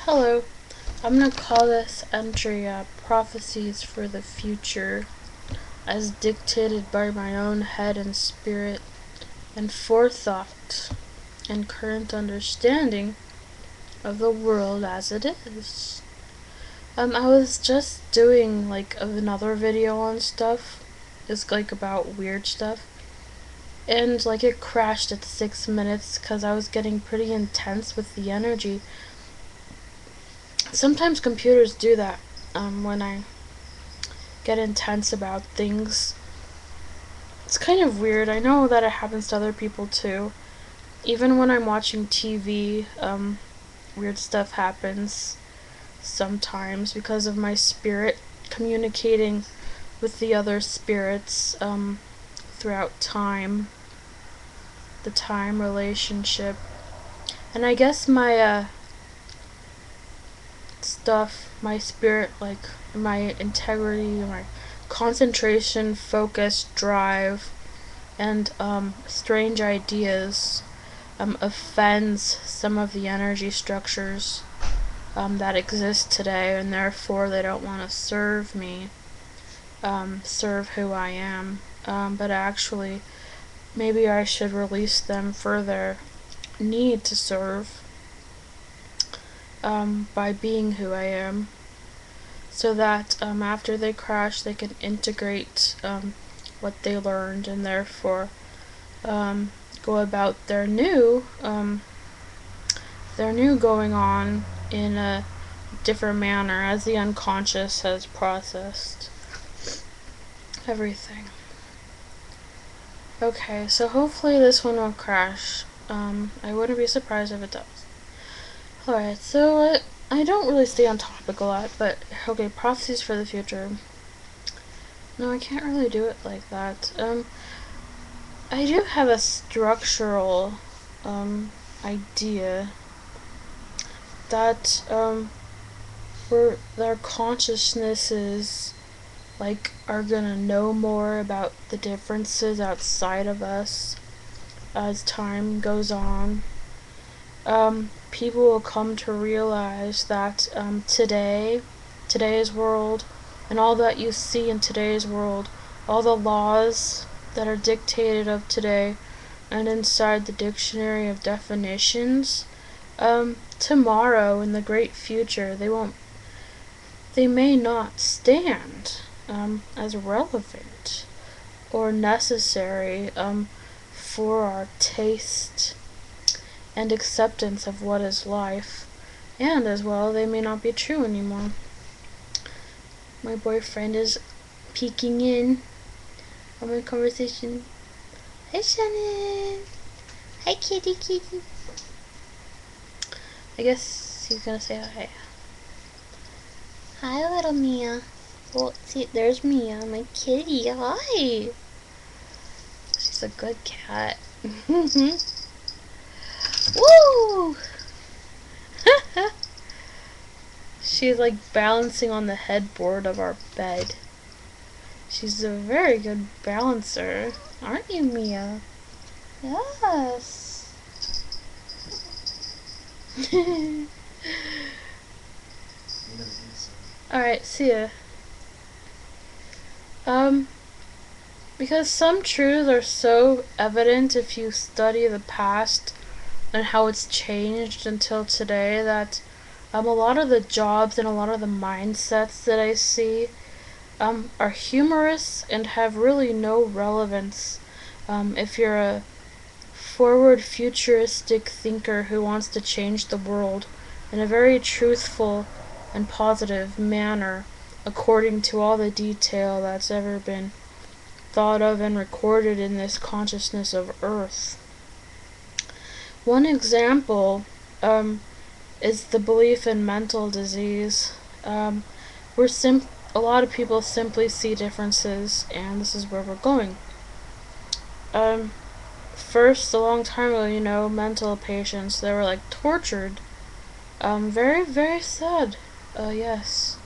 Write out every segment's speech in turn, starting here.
Hello, I'm going to call this entry Prophecies for the Future, as dictated by my own head and spirit, and forethought, and current understanding of the world as it is. I was just doing another video on stuff. It's about weird stuff. And it crashed at 6 minutes because I was getting pretty intense with the energy. Sometimes computers do that when I get intense about things. It's kind of weird. I know that it happens to other people too. Even when I'm watching TV, weird stuff happens sometimes because of my spirit communicating with the other spirits throughout time, the time relationship. And I guess my my spirit, my integrity, my concentration, focus, drive, and strange ideas offends some of the energy structures that exist today, and therefore they don't want to serve me, serve who I am, but actually maybe I should release them for their need to serve by being who I am, so that after they crash they can integrate what they learned, and therefore go about their new going on in a different manner as the unconscious has processed everything. Okay, so hopefully this one will crash. I wouldn't be surprised if it does. Alright, so I don't really stay on topic a lot, but okay, prophecies for the future. No, I can't really do it like that. I do have a structural idea that where their consciousnesses are gonna know more about the differences outside of us as time goes on. People will come to realize that today's world, and all that you see in today's world, all the laws that are dictated of today and inside the dictionary of definitions, tomorrow in the great future they may not stand as relevant or necessary for our taste and acceptance of what is life, and as well they may not be true anymore. My boyfriend is peeking in on my conversation. Hi Shannon! Hi kitty kitty! I guess he's gonna say hi. Hi little Mia. Well, see, there's Mia, my kitty. Hi! She's a good cat. Woo! She's balancing on the headboard of our bed. She's a very good balancer, aren't you, Mia? Yes. Alright, see ya. Because some truths are so evident if you study the past and how it's changed until today, that a lot of the jobs and a lot of the mindsets that I see are humorous and have really no relevance if you're a forward futuristic thinker who wants to change the world in a very truthful and positive manner according to all the detail that's ever been thought of and recorded in this consciousness of Earth. One example is the belief in mental disease. A lot of people simply see differences, and this is where we're going. First, a long time ago, mental patients, they were tortured. Very, very sad. Yes.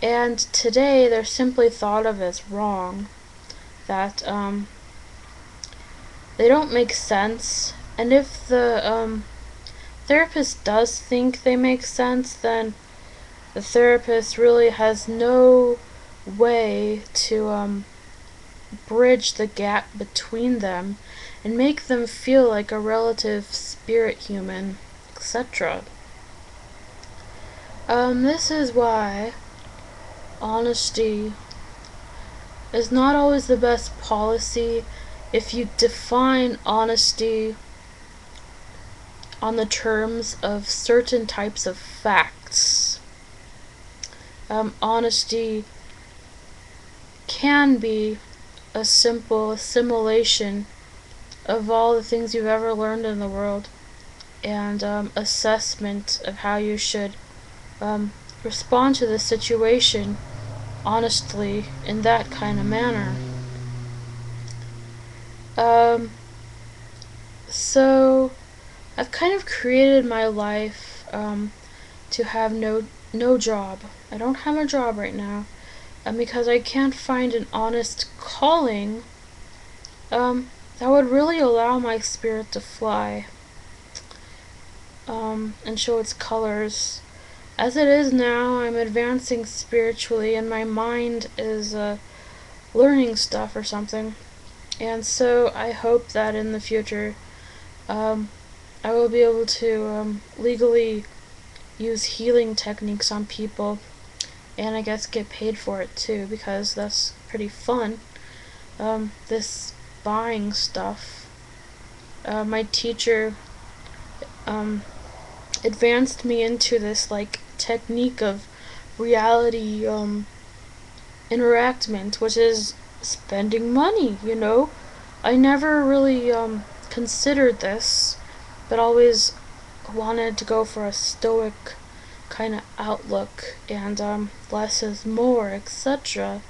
And today they're simply thought of as wrong. That they don't make sense, and if the therapist does think they make sense, then the therapist really has no way to bridge the gap between them and make them feel like a relative spirit human, etc. This is why honesty is not always the best policy if you define honesty on the terms of certain types of facts. Honesty can be a simple assimilation of all the things you've ever learned in the world, and assessment of how you should respond to the situation honestly in that kind of manner. So I've kind of created my life to have no job. I don't have a job right now, and because I can't find an honest calling, that would really allow my spirit to fly, and show its colors. As it is now, I'm advancing spiritually, and my mind is learning stuff or something. And so I hope that in the future, I will be able to legally use healing techniques on people, and I guess get paid for it too, because that's pretty fun. This buying stuff. My teacher advanced me into this like technique of reality interactment, which is spending money, you know. I never really considered this, but always wanted to go for a stoic kind of outlook, and less is more, etc.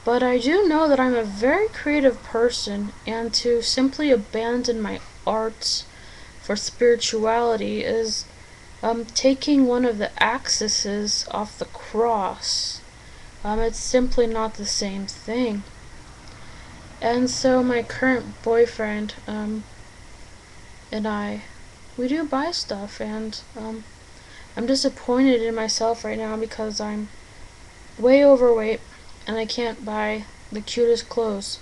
But I do know that I'm a very creative person, and to simply abandon my art for spirituality is taking one of the axes off the cross. It's simply not the same thing. And so my current boyfriend and I, we do buy stuff, and I'm disappointed in myself right now because I'm way overweight and I can't buy the cutest clothes,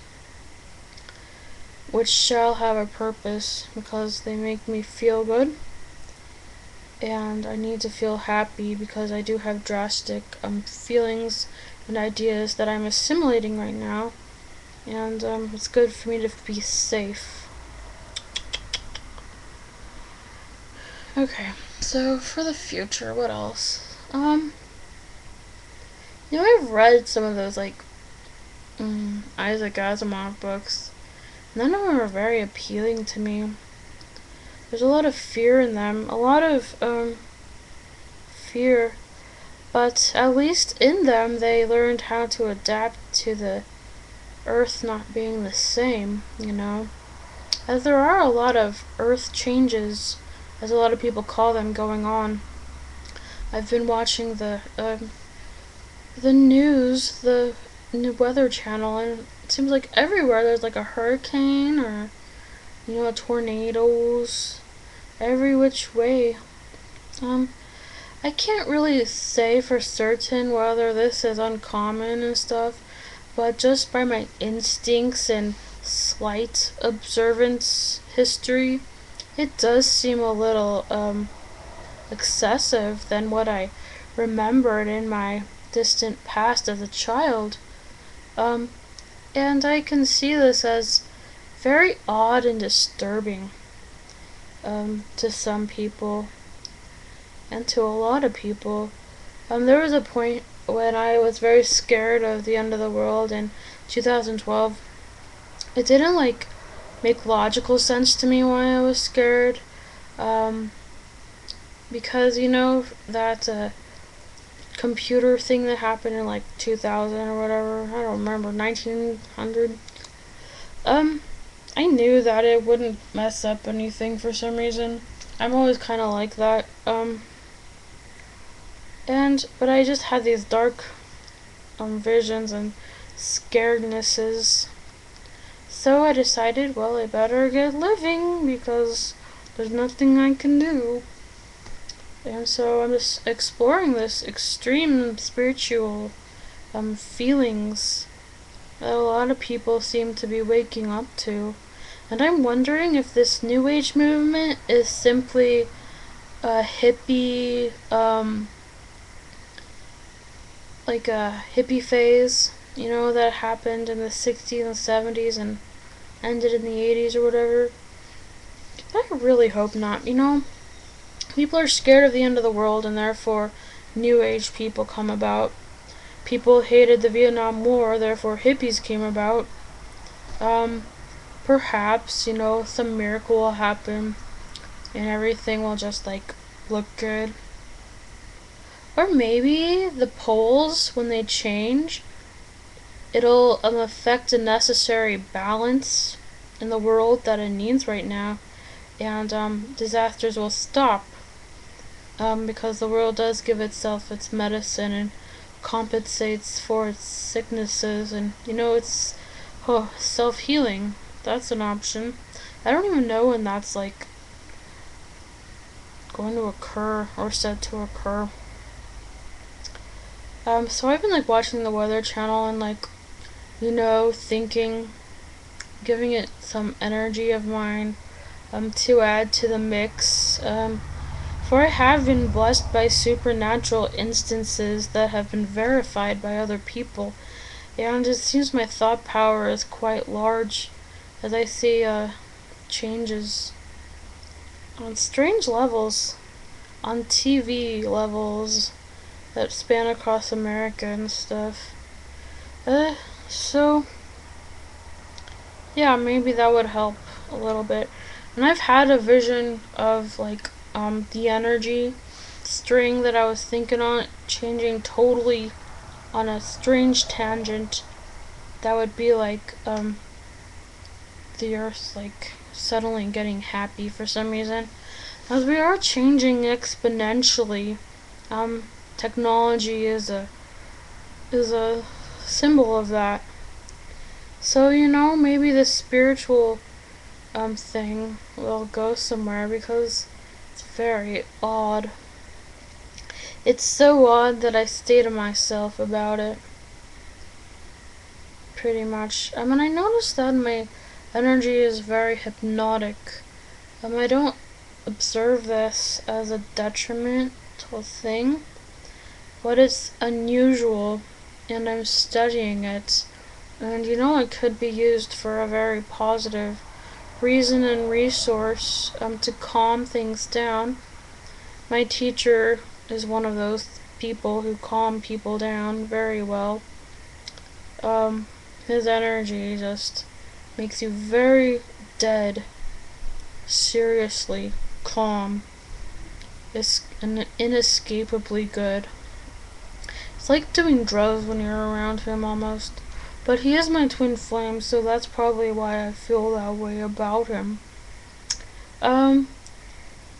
which shall have a purpose because they make me feel good, and I need to feel happy because I do have drastic feelings and ideas that I'm assimilating right now, and it's good for me to be safe. Okay, so for the future, what else? I've read some of those like Isaac Asimov books. None of them are very appealing to me. There's a lot of fear in them, a lot of fear, but at least in them they learned how to adapt to the Earth not being the same, you know. As there are a lot of Earth changes, as a lot of people call them, going on. I've been watching the news, the Weather Channel, and it seems like everywhere there's like a hurricane or, tornadoes, every which way. I can't really say for certain whether this is uncommon and stuff, but just by my instincts and slight observance history, it does seem a little excessive than what I remembered in my distant past as a child. And I can see this as very odd and disturbing to some people and to a lot of people. There was a point when I was very scared of the end of the world in 2012. It didn't make logical sense to me why I was scared, because that computer thing that happened in 2000 or whatever, I don't remember, 1900. I knew that it wouldn't mess up anything for some reason. I'm always kind of like that. But I just had these dark visions and scarednesses. So I decided, well, I better get living because There's nothing I can do. And so I'm just exploring this extreme spiritual feelings that a lot of people seem to be waking up to. And I'm wondering if this New Age movement is simply a hippie, like a hippie phase, that happened in the 60s and 70s and ended in the 80s or whatever. I really hope not, People are scared of the end of the world, and therefore New Age people come about. People hated the Vietnam War, therefore hippies came about. Perhaps, some miracle will happen and everything will just, look good. Or maybe the poles, when they change, it'll affect a necessary balance in the world that it needs right now, and disasters will stop. Because the world does give itself its medicine and compensates for its sicknesses, and it's self-healing. That's an option. I don't even know when that's going to occur or said to occur. So I've been watching the Weather Channel and thinking, giving it some energy of mine to add to the mix. For I have been blessed by supernatural instances that have been verified by other people, and it seems my thought power is quite large as I see changes on strange levels, on TV levels that span across America and stuff. So, yeah, maybe that would help a little bit. And I've had a vision of the energy string that I was thinking on changing totally on a strange tangent that would be the earth suddenly getting happy for some reason, as we are changing exponentially. Technology is a symbol of that. So maybe this spiritual thing will go somewhere, because it's very odd. It's so odd that I stay to myself about it. Pretty much. I noticed that my energy is very hypnotic. I don't observe this as a detrimental thing, but it's unusual, and I'm studying it. And it could be used for a very positive reason and resource to calm things down. My teacher is one of those people who calm people down very well. His energy just makes you very dead, seriously calm. It's inescapably good. It's like doing drugs when you're around him almost. But he is my twin flame, so that's probably why I feel that way about him.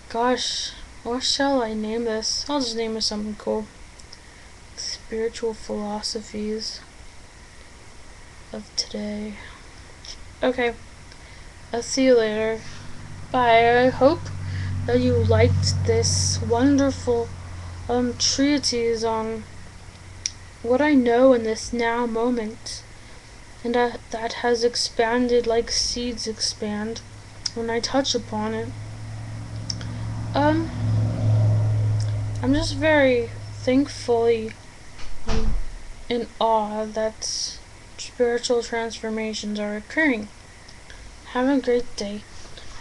Gosh, what shall I name this? I'll just name it something cool. Spiritual philosophies of today. Okay, I'll see you later. Bye. I hope that you liked this wonderful treatise on what I know in this now moment, and that has expanded like seeds expand when I touch upon it. I'm just very thankfully in awe that spiritual transformations are occurring. Have a great day.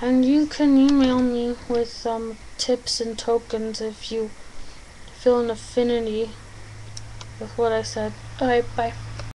And you can email me with some tips and tokens if you feel an affinity with what I said. Alright, bye.